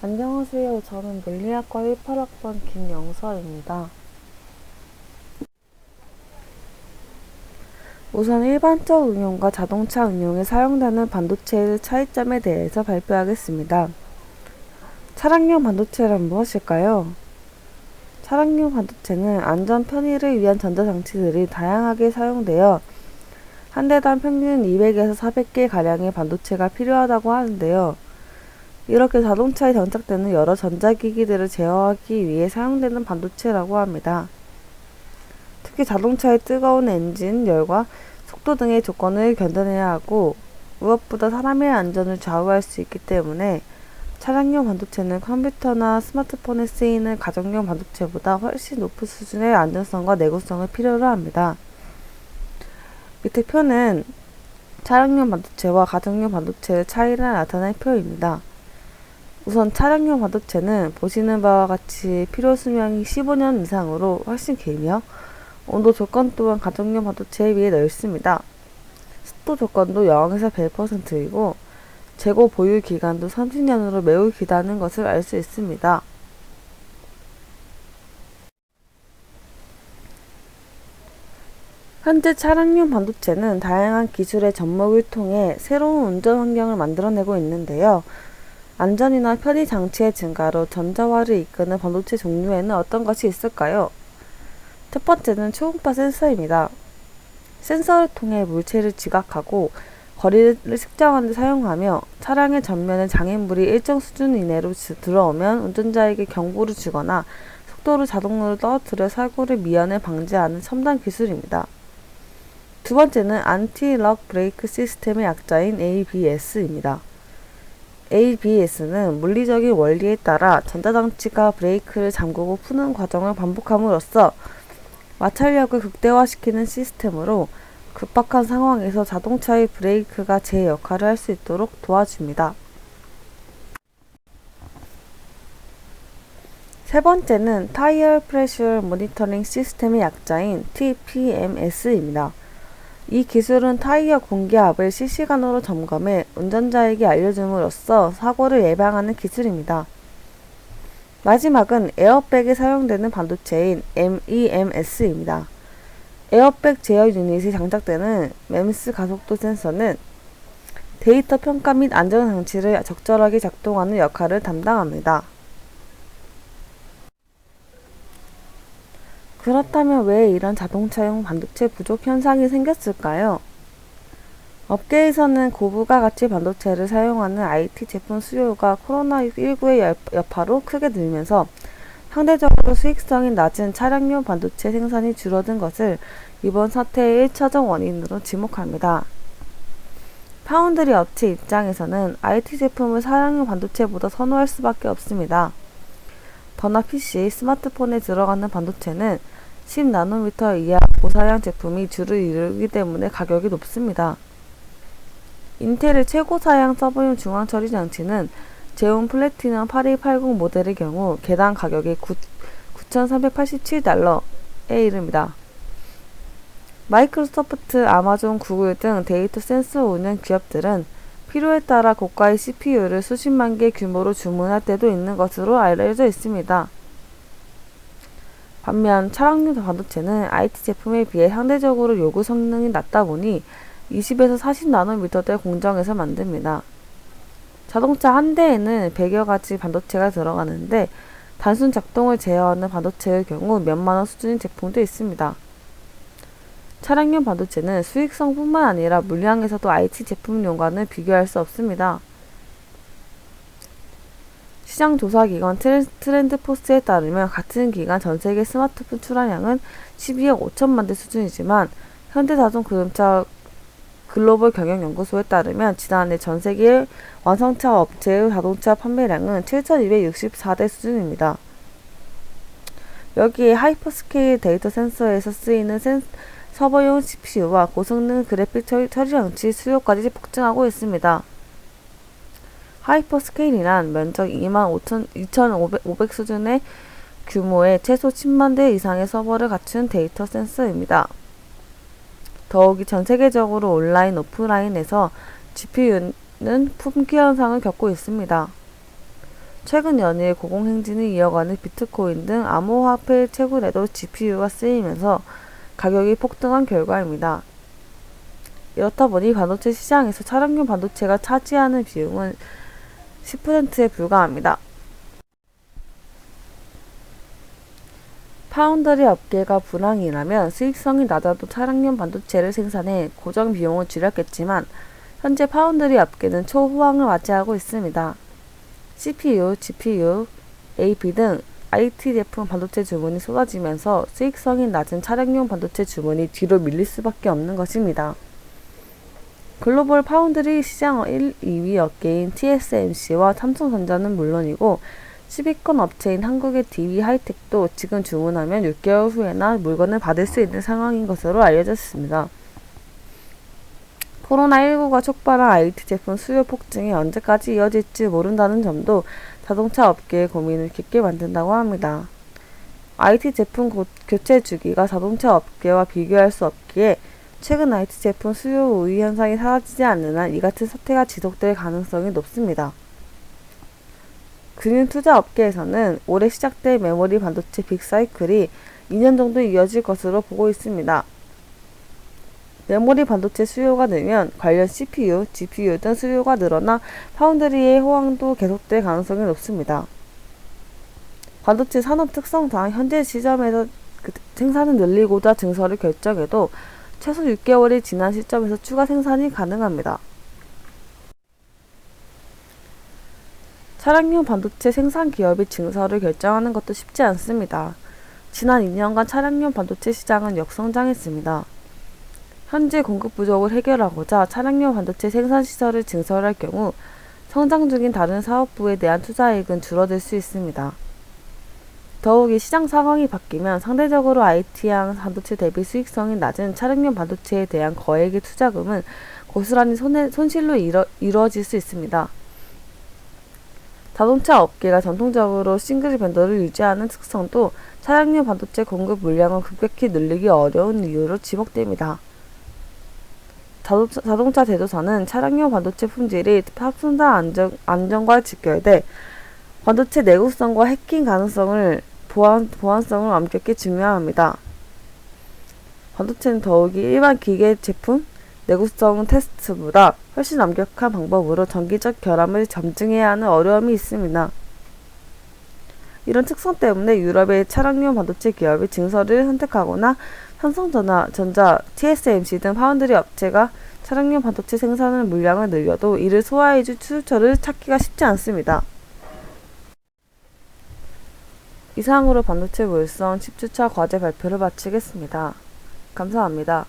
안녕하세요. 저는 물리학과 18학번 김영서입니다. 우선 일반적 응용과 자동차 응용에 사용되는 반도체의 차이점에 대해서 발표하겠습니다. 차량용 반도체란 무엇일까요? 차량용 반도체는 안전 편의를 위한 전자장치들이 다양하게 사용되어 한 대당 평균 200에서 400개 가량의 반도체가 필요하다고 하는데요. 이렇게 자동차에 장착되는 여러 전자기기들을 제어하기 위해 사용되는 반도체라고 합니다. 특히 자동차의 뜨거운 엔진, 열과 속도 등의 조건을 견뎌내야 하고 무엇보다 사람의 안전을 좌우할 수 있기 때문에 차량용 반도체는 컴퓨터나 스마트폰에 쓰이는 가정용 반도체보다 훨씬 높은 수준의 안전성과 내구성을 필요로 합니다. 밑에 표는 차량용 반도체와 가정용 반도체의 차이를 나타낼 표입니다. 우선 차량용 반도체는 보시는 바와 같이 필요 수명이 15년 이상으로 훨씬 길며 온도 조건 또한 가정용 반도체에 비해 넓습니다. 습도 조건도 0에서 100%이고 재고 보유 기간도 30년으로 매우 길다는 것을 알 수 있습니다. 현재 차량용 반도체는 다양한 기술의 접목을 통해 새로운 운전 환경을 만들어내고 있는데요. 안전이나 편의 장치의 증가로 전자화를 이끄는 반도체 종류에는 어떤 것이 있을까요? 첫 번째는 초음파 센서입니다. 센서를 통해 물체를 지각하고 거리를 측정하는 데 사용하며 차량의 전면에 장애물이 일정 수준 이내로 들어오면 운전자에게 경고를 주거나 속도를 자동으로 떨어뜨려 사고를 미연에 방지하는 첨단 기술입니다. 두 번째는 안티-럭 브레이크 시스템의 약자인 ABS입니다. ABS는 물리적인 원리에 따라 전자장치가 브레이크를 잠그고 푸는 과정을 반복함으로써 마찰력을 극대화시키는 시스템으로 급박한 상황에서 자동차의 브레이크가 제 역할을 할 수 있도록 도와줍니다. 세 번째는 타이어 프레셔 모니터링 시스템의 약자인 TPMS입니다. 이 기술은 타이어 공기압을 실시간으로 점검해 운전자에게 알려줌으로써 사고를 예방하는 기술입니다. 마지막은 에어백에 사용되는 반도체인 MEMS입니다. 에어백 제어 유닛이 장착되는 MEMS 가속도 센서는 데이터 평가 및 안전 장치를 적절하게 작동하는 역할을 담당합니다. 그렇다면 왜 이런 자동차용 반도체 부족 현상이 생겼을까요? 업계에서는 고부가 가치 반도체를 사용하는 IT 제품 수요가 코로나19의 여파로 크게 늘면서 상대적으로 수익성이 낮은 차량용 반도체 생산이 줄어든 것을 이번 사태의 1차적 원인으로 지목합니다. 파운드리 업체 입장에서는 IT 제품을 차량용 반도체보다 선호할 수밖에 없습니다. 더나 PC, 스마트폰에 들어가는 반도체는 10나노미터 이하 고사양 제품이 주를 이루기 때문에 가격이 높습니다. 인텔의 최고 사양 서버용 중앙 처리 장치는 제온 플래티넘 8280 모델의 경우 개당 가격이 9,387달러에 이릅니다. 마이크로소프트, 아마존, 구글 등 데이터 센서 운영 기업들은 필요에 따라 고가의 CPU를 수십만 개 규모로 주문할 때도 있는 것으로 알려져 있습니다. 반면 차량용 반도체는 IT 제품에 비해 상대적으로 요구 성능이 낮다 보니 20에서 40나노미터대 공정에서 만듭니다. 자동차 한 대에는 100여 가지 반도체가 들어가는데 단순 작동을 제어하는 반도체의 경우 몇만원 수준의 제품도 있습니다. 차량용 반도체는 수익성뿐만 아니라 물량에서도 IT 제품용과는 비교할 수 없습니다. 시장조사기관 트렌드포스에 따르면 같은 기간 전세계 스마트폰 출하량은 12억 5천만 대 수준이지만 현대자동차그룹 글로벌 경영연구소에 따르면 지난해 전세계 완성차 업체의 자동차 판매량은 7,264대 수준입니다. 여기에 하이퍼스케일 데이터 센서에서 쓰이는 서버용 CPU와 고성능 그래픽 처리 장치 수요까지 폭증하고 있습니다. 하이퍼스케일이란 면적 2,500 수준의 규모의 최소 10만 대 이상의 서버를 갖춘 데이터 센서입니다. 더욱이 전 세계적으로 온라인, 오프라인에서 GPU는 품귀 현상을 겪고 있습니다. 최근 연일 고공행진을 이어가는 비트코인 등 암호화폐 채굴에도 GPU가 쓰이면서 가격이 폭등한 결과입니다. 이렇다 보니 반도체 시장에서 차량용 반도체가 차지하는 비중은 10%에 불과합니다. 파운더리 업계가 불황이라면 수익성이 낮아도 차량용 반도체를 생산해 고정 비용을 줄였겠지만 현재 파운드리 업계는 초호황을 맞이하고 있습니다. CPU, GPU, AP 등 IT 제품 반도체 주문이 쏟아지면서 수익성이 낮은 차량용 반도체 주문이 뒤로 밀릴 수밖에 없는 것입니다. 글로벌 파운드리 시장 1, 2위 업계인 TSMC와 삼성전자는 물론이고 10위권 업체인 한국의 DB 하이텍도 지금 주문하면 6개월 후에나 물건을 받을 수 있는 상황인 것으로 알려졌습니다. 코로나19가 촉발한 IT 제품 수요 폭증이 언제까지 이어질지 모른다는 점도 자동차 업계의 고민을 깊게 만든다고 합니다. IT 제품 교체 주기가 자동차 업계와 비교할 수 없기에 최근 IT 제품 수요 우위 현상이 사라지지 않는 한 이 같은 사태가 지속될 가능성이 높습니다. 금융투자 업계에서는 올해 시작될 메모리 반도체 빅사이클이 2년 정도 이어질 것으로 보고 있습니다. 메모리 반도체 수요가 늘면 관련 CPU, GPU 등 수요가 늘어나 파운드리의 호황도 계속될 가능성이 높습니다. 반도체 산업 특성상 현재 시점에서 생산을 늘리고자 증설을 결정해도 최소 6개월이 지난 시점에서 추가 생산이 가능합니다. 차량용 반도체 생산 기업이 증설을 결정하는 것도 쉽지 않습니다. 지난 2년간 차량용 반도체 시장은 역성장했습니다. 현재 공급 부족을 해결하고자 차량용 반도체 생산 시설을 증설할 경우 성장 중인 다른 사업부에 대한 투자액은 줄어들 수 있습니다. 더욱이 시장 상황이 바뀌면 상대적으로 IT향 반도체 대비 수익성이 낮은 차량용 반도체에 대한 거액의 투자금은 고스란히 손실로 이루어질 수 있습니다. 자동차 업계가 전통적으로 싱글 벤더를 유지하는 특성도 차량용 반도체 공급 물량을 급격히 늘리기 어려운 이유로 지목됩니다. 자동차 제조사는 차량용 반도체 품질이 합성단 안정과 직결돼 반도체 내구성과 해킹 가능성을 보안성을 엄격히 중요합니다. 반도체는 더욱이 일반 기계 제품 내구성 테스트보다 훨씬 엄격한 방법으로 정기적 결함을 점증해야 하는 어려움이 있습니다. 이런 특성 때문에 유럽의 차량용 반도체 기업이 증설을 선택하거나 삼성전자, TSMC 등 파운드리 업체가 차량용 반도체 생산 물량을 늘려도 이를 소화해줄 수요처를 찾기가 쉽지 않습니다. 이상으로 반도체 물성 10주차 과제 발표를 마치겠습니다. 감사합니다.